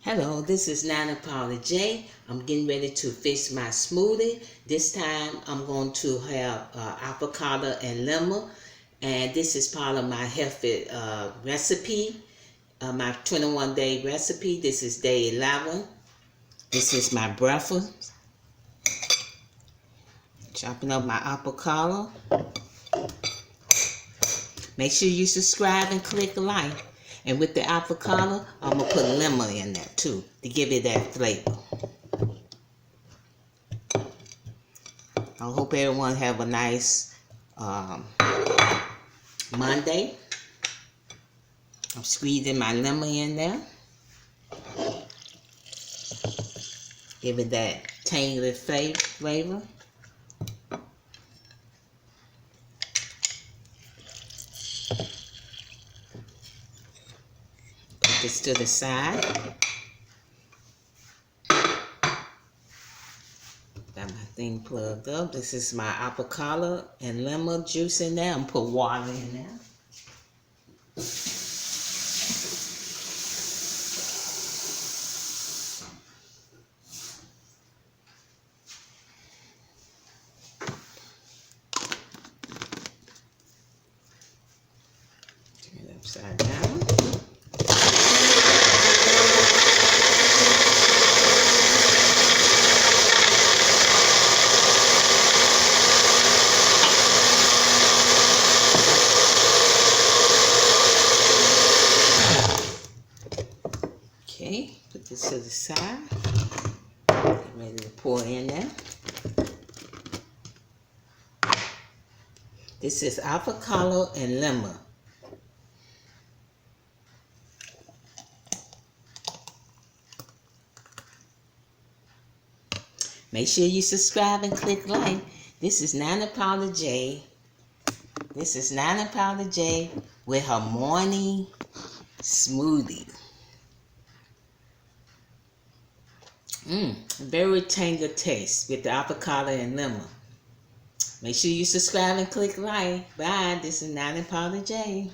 Hello, this is Nana Paula J. I'm getting ready to fix my smoothie. This time I'm going to have avocado and lemon. And this is part of my healthy recipe, my 21-day recipe. This is day 11. This is my breakfast. Chopping up my avocado. Make sure you subscribe and click like. And with the avocado, I'm going to put lemon in there too to give it that flavor. I hope everyone have a nice Monday. I'm squeezing my lemon in there. Give it that tangy flavor. Put this to the side. Got my thing plugged up. This is my avocado and lemon juice in there. I'm put water in there. Turn it upside down. Okay, put this to the side. Get ready to pour in there. This is avocado and lemon. Make sure you subscribe and click like. This is Nana Paula J. This is Nana Paula J with her morning smoothie. Very tangy taste with the avocado and lemon. Make sure you subscribe and click like. Bye. This is Nana Paula J.